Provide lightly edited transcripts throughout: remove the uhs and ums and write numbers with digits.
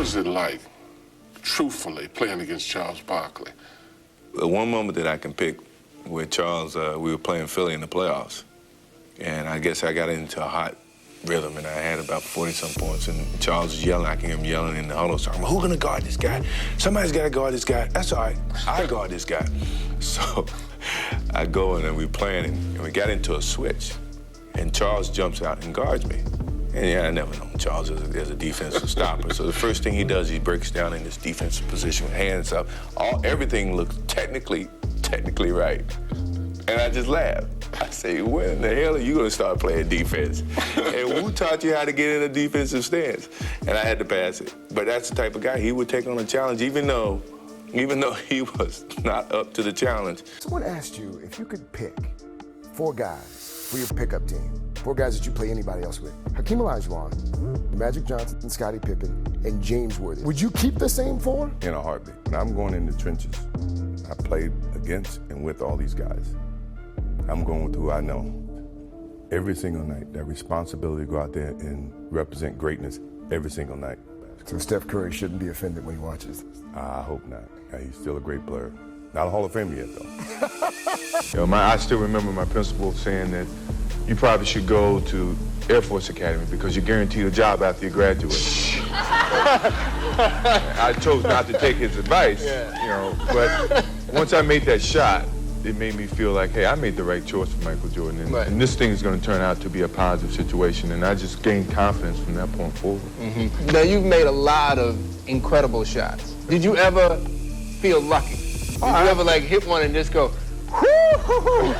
was it like, truthfully, playing against Charles Barkley? One moment that I can pick with Charles, we were playing Philly in the playoffs. And I guess I got into a hot rhythm, and I had about 40-some points, and Charles was yelling. I can hear him yelling in the huddle, talking about, who's gonna guard this guy? Somebody's gotta guard this guy. That's all right, I guard this guy. So I go in and we playing, and we got into a switch, and Charles jumps out and guards me. And yeah, I never known Charles as a defensive stopper. So the first thing he does, he breaks down in this defensive position with hands up. Everything looks technically right. And I just laugh. I say, when in the hell are you gonna start playing defense? And who taught you how to get in a defensive stance? And I had to pass it. But that's the type of guy, he would take on a challenge even though he was not up to the challenge. Someone asked you if you could pick 4 guys for your pickup team, 4 guys that you play anybody else with. Hakeem Olajuwon, Magic Johnson, Scottie Pippen, and James Worthy. Would you keep the same 4? In a heartbeat. When I'm going in the trenches, I played against and with all these guys. I'm going with who I know. Every single night, that responsibility to go out there and represent greatness every single night. So Steph Curry shouldn't be offended when he watches this. I hope not. He's still a great player. Not a Hall of Famer yet, though. I still remember my principal saying that you probably should go to Air Force Academy because you're guaranteed a job after you graduate. I chose not to take his advice, but once I made that shot, it made me feel like, hey, I made the right choice for Michael Jordan, and this thing is going to turn out to be a positive situation, and I just gained confidence from that point forward. Mm-hmm. Now, you've made a lot of incredible shots. Did you ever feel lucky? Did you ever, like, hit one and just go, whoo-hoo-hoo?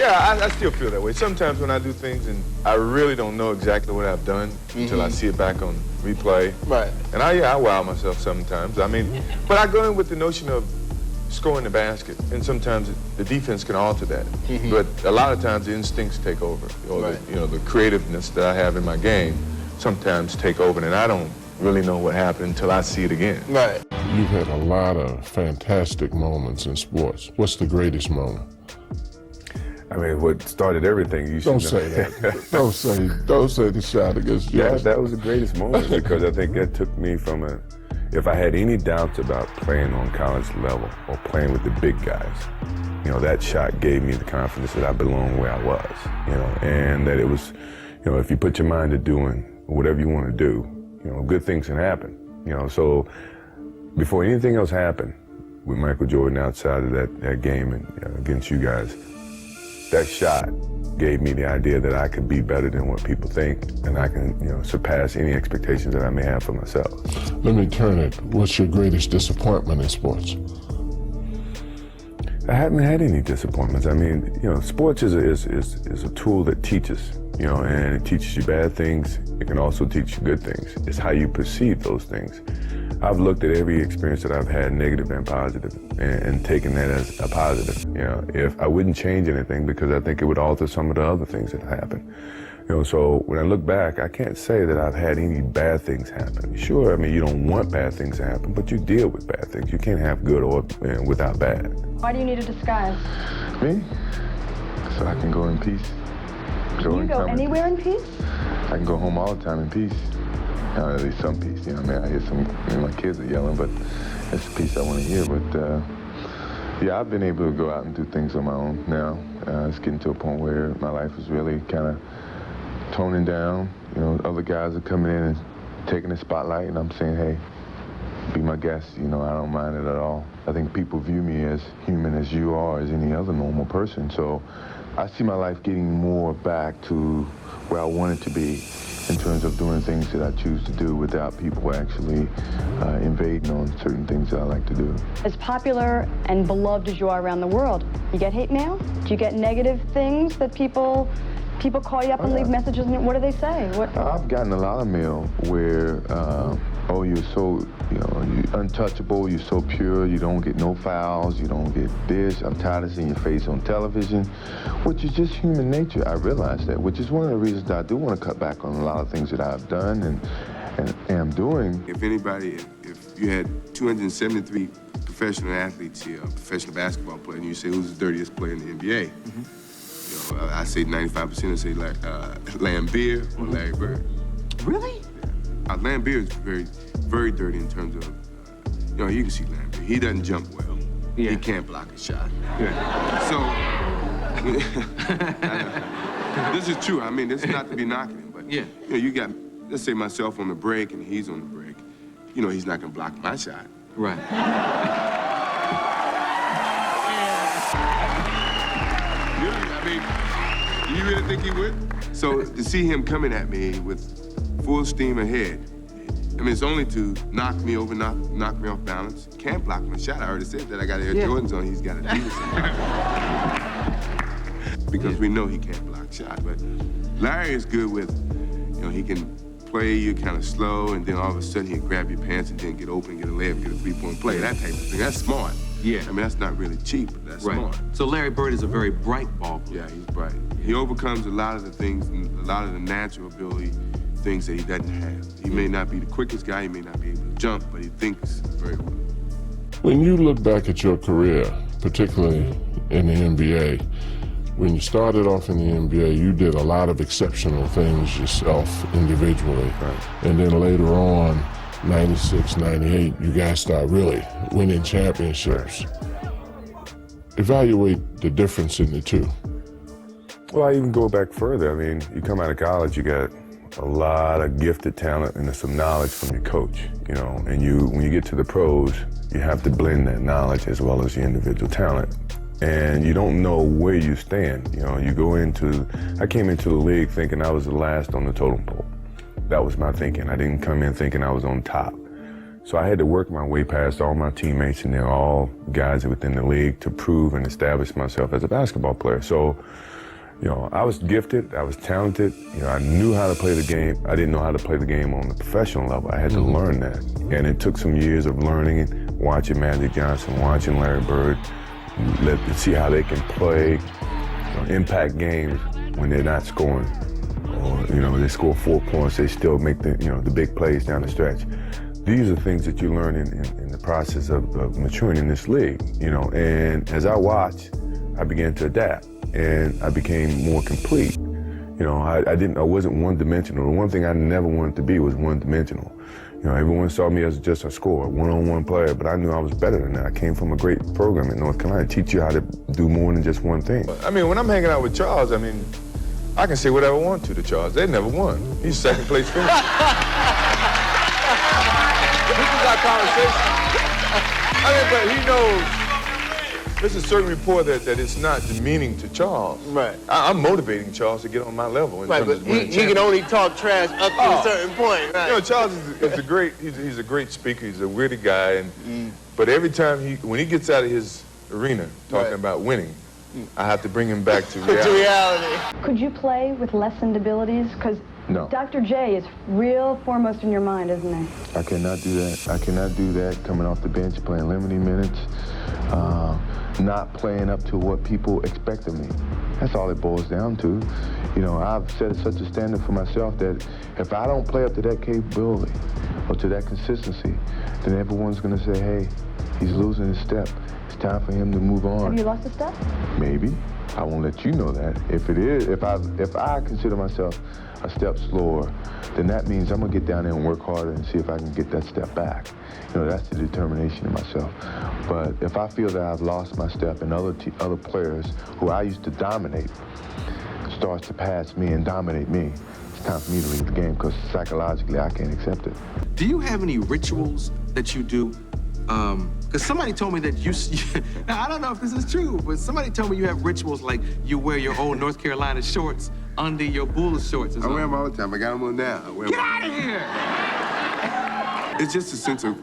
I still feel that way. Sometimes when I do things and I really don't know exactly what I've done until I see it back on replay. Right. And I wow myself sometimes. I mean, but I go in with the notion of scoring the basket, and sometimes the defense can alter that. But a lot of times the instincts take over, or the creativeness that I have in my game sometimes take over, and I don't really know what happened until I see it again. Right. You've had a lot of fantastic moments in sports. What's the greatest moment? I mean, what started everything, you should Don't say that. Don't say the shot against Jordan. That was the greatest moment because I think that took me from if I had any doubts about playing on college level or playing with the big guys, that shot gave me the confidence that I belonged where I was, and that it was, if you put your mind to doing whatever you want to do, good things can happen, so before anything else happened with Michael Jordan outside of that game and against you guys, that shot gave me the idea that I could be better than what people think, and I can, surpass any expectations that I may have for myself. Let me turn it. What's your greatest disappointment in sports? I haven't had any disappointments. I mean, sports is a tool that teaches, and it teaches you bad things. It can also teach you good things. It's how you perceive those things. I've looked at every experience that I've had, negative and positive, and taken that as a positive. If I wouldn't change anything because I think it would alter some of the other things that happened. So when I look back, I can't say that I've had any bad things happen. Sure, I mean, you don't want bad things to happen, but you deal with bad things. You can't have good or without bad. Why do you need a disguise? Me? So I can go in peace. Can you go anywhere in peace? I can go home all the time in peace. At least some peace, I hear some, my kids are yelling, but that's the peace I want to hear. But I've been able to go out and do things on my own now. It's getting to a point where my life is really kind of toning down. Other guys are coming in and taking the spotlight, and I'm saying, hey, be my guest. I don't mind it at all. I think people view me as human as you are, as any other normal person. So I see my life getting more back to where I want it to be, in terms of doing things that I choose to do without people actually invading on certain things that I like to do. As popular and beloved as you are around the world, you get hate mail? Do you get negative things that people call you up and leave messages? And what do they say? I've gotten a lot of mail where, you're so, you're untouchable, you're so pure, you don't get no fouls, you don't get this, I'm tired of seeing your face on television, which is just human nature. I realize that, which is one of the reasons that I do want to cut back on a lot of things that I've done and am doing. If you had 273 professional athletes here, professional basketball player, and you say who's the dirtiest player in the NBA, I say 95%. I say Lambeer or Larry Bird. Really? Lambeer is very, very dirty in terms of, you can see Lambeer. He doesn't jump well. Yeah. He can't block a shot. Good. So, this is true. I mean, this is not to be knocking him, but Yeah. you got, let's say myself on the break and he's on the break. He's not gonna block my shot. Right. Do you really think he would? So to see him coming at me with full steam ahead, it's only to knock me over, knock me off balance. Can't block my shot. I already said that. I got Air Jordans on. He's got Adidas on. Because we know he can't block shots. But Larry is good with, he can play you kind of slow, and then all of a sudden he'll grab your pants and then get open, get a layup, get a three-point play. That type of thing. That's smart. Yeah. That's not really cheap, but that's smart. So Larry Bird is a very bright ball player. Yeah, he's bright. He overcomes a lot of the things, a lot of the natural ability things that he doesn't have. He may not be the quickest guy, he may not be able to jump, but he thinks very well. When you look back at your career, particularly in the NBA, when you started off in the NBA, you did a lot of exceptional things yourself individually. Right. And then later on, 96, 98, you guys start really winning championships. Evaluate the difference in the two. Well, I even go back further. You come out of college, you got a lot of gifted talent and some knowledge from your coach, and when you get to the pros, you have to blend that knowledge as well as your individual talent. And you don't know where you stand. I came into the league thinking I was the last on the totem pole. That was my thinking. I didn't come in thinking I was on top. So I had to work my way past all my teammates, and they're all guys within the league, to prove and establish myself as a basketball player. So, I was gifted, I was talented, I knew how to play the game. I didn't know how to play the game on the professional level. I had to learn that. And it took some years of learning it, watching Magic Johnson, watching Larry Bird, see how they can play, impact games when they're not scoring. Or, they score 4 points, they still make the big plays down the stretch. These are things that you learn in the process of maturing in this league, and as I watched, I began to adapt. And I became more complete. I wasn't one-dimensional. The one thing I never wanted to be was one-dimensional. Everyone saw me as just a scorer, one-on-one player, but I knew I was better than that. I came from a great program in North Carolina, teach you how to do more than just one thing. When I'm hanging out with Charles, I can say whatever I want to Charles. They never won. He's second place finish. This is our conversation. But he knows. There's a certain rapport that it's not demeaning to Charles. Right. I'm motivating Charles to get on my level. Right, but he can only talk trash up to a certain point, right? Charles is a great. He's a great speaker. He's a witty guy, but every time when he gets out of his arena talking about winning, I have to bring him back to reality. Could you play with lessened abilities? Because No. Dr. J is real foremost in your mind, isn't he? I cannot do that. I cannot do that coming off the bench, playing limited minutes, not playing up to what people expect of me. That's all it boils down to. I've set such a standard for myself that if I don't play up to that capability or to that consistency, then everyone's going to say, hey, he's losing his step. It's time for him to move on. Have you lost a step? Maybe. I won't let you know that. If I consider myself a step slower, then that means I'm gonna get down there and work harder and see if I can get that step back. That's the determination in myself. But if I feel that I've lost my step and other players who I used to dominate starts to pass me and dominate me, it's time for me to leave the game because psychologically I can't accept it. Do you have any rituals that you do? Because somebody told me that now I don't know if this is true, but somebody told me you have rituals like you wear your old North Carolina shorts under your Bulls shorts. I wear them all the time. I got them on now. Get out of here! It's just a sense of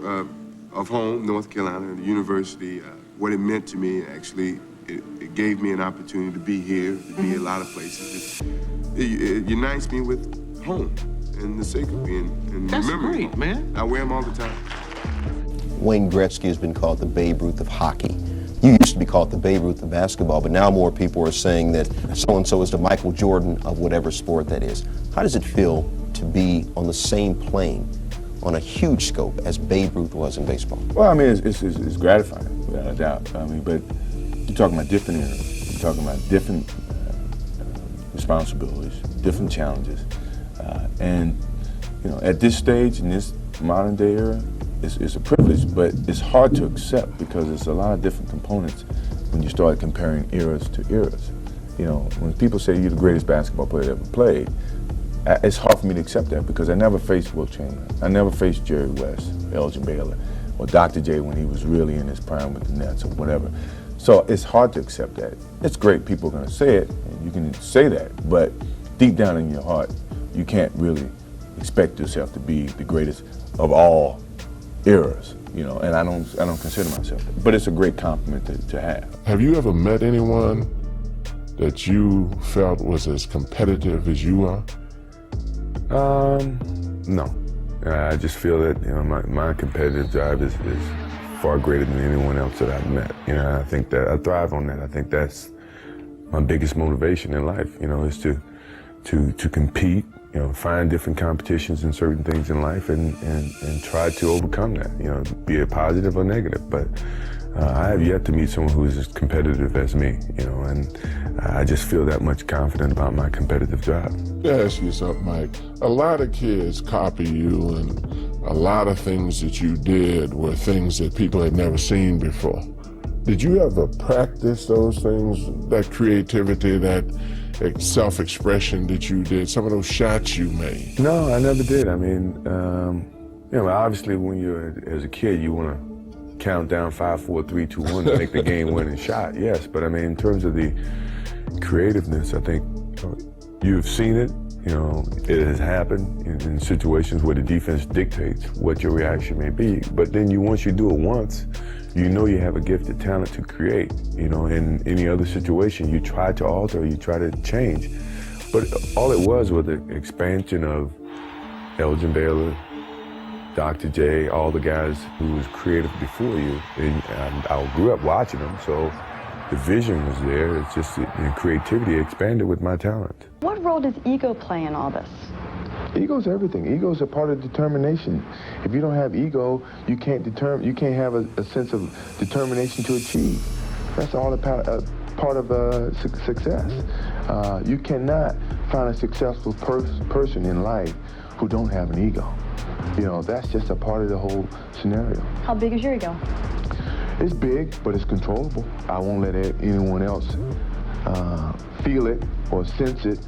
home, North Carolina, the university, what it meant to me, actually. It gave me an opportunity to be here, to be a lot of places. It unites me with home and the sake of being and That's remembering great, home. man. I wear them all the time. Wayne Gretzky has been called the Babe Ruth of hockey. You used to be called the Babe Ruth of basketball, but now more people are saying that so-and-so is the Michael Jordan of whatever sport that is. How does it feel to be on the same plane, on a huge scope, as Babe Ruth was in baseball? Well, it's gratifying, without a doubt. But you're talking about different eras. You're talking about different responsibilities, different challenges, and at this stage in this modern day era, it's a privilege, but it's hard to accept because there's a lot of different components when you start comparing eras to eras. When people say you're the greatest basketball player that ever played, it's hard for me to accept that because I never faced Wilt Chamberlain. I never faced Jerry West, Elgin Baylor, or Dr. J when he was really in his prime with the Nets or whatever. So it's hard to accept that. It's great people are going to say it, and you can say that, but deep down in your heart, you can't really expect yourself to be the greatest of all eras, and I don't consider myself that. But it's a great compliment to have. Have you ever met anyone that you felt was as competitive as you are? No. I just feel that my competitive drive is far greater than anyone else that I've met. I think that I thrive on that. I think that's my biggest motivation in life. Is to compete. Find different competitions in certain things in life and try to overcome that. Be it positive or negative. But I have yet to meet someone who is as competitive as me. And I just feel that much confident about my competitive drive. Let me ask you something, Mike. A lot of kids copy you, and a lot of things that you did were things that people had never seen before. Did you ever practice those things, that creativity, that self-expression that you did, some of those shots you made? No, I never did. I mean, obviously when you're as a kid, you want to count down 5, 4, 3, 2, 1 to make the game-winning shot. Yes, but I mean, in terms of the creativeness, I think you've seen it. It has happened in situations where the defense dictates what your reaction may be. But then once you do it once, you have a gifted talent to create. In any other situation, you try to alter, you try to change. But all it was the expansion of Elgin Baylor, Dr. J, all the guys who was creative before you. And I grew up watching them, so the vision was there. It's just the creativity expanded with my talent. What role does ego play in all this? Ego's everything. Ego's a part of determination. If you don't have ego, you can't have a sense of determination to achieve. That's all a part of success. You cannot find a successful person in life who don't have an ego. That's just a part of the whole scenario. How big is your ego? It's big, but it's controllable. I won't let anyone else feel it or sense it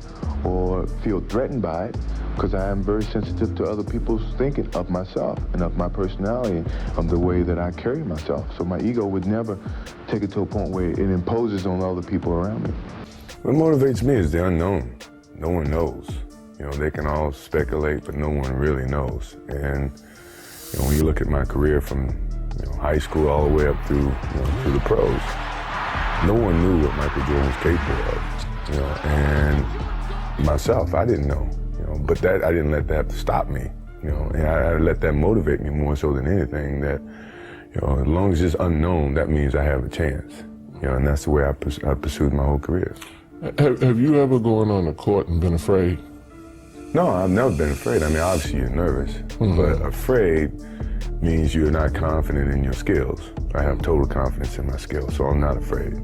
or feel threatened by it, because I am very sensitive to other people's thinking of myself and of my personality and of the way that I carry myself. So my ego would never take it to a point where it imposes on other people around me. What motivates me is the unknown. No one knows. They can all speculate, but no one really knows. And when you look at my career from high school all the way up through the pros, no one knew what Michael Jordan was capable of. And myself, I didn't know. But that I didn't let that stop me. And I let that motivate me more so than anything. That as long as it's unknown, that means I have a chance. And that's the way I pursued my whole career. Have you ever gone on the court and been afraid? No, I've never been afraid. I mean, obviously you're nervous, but afraid means you're not confident in your skills. I have total confidence in my skills, so I'm not afraid.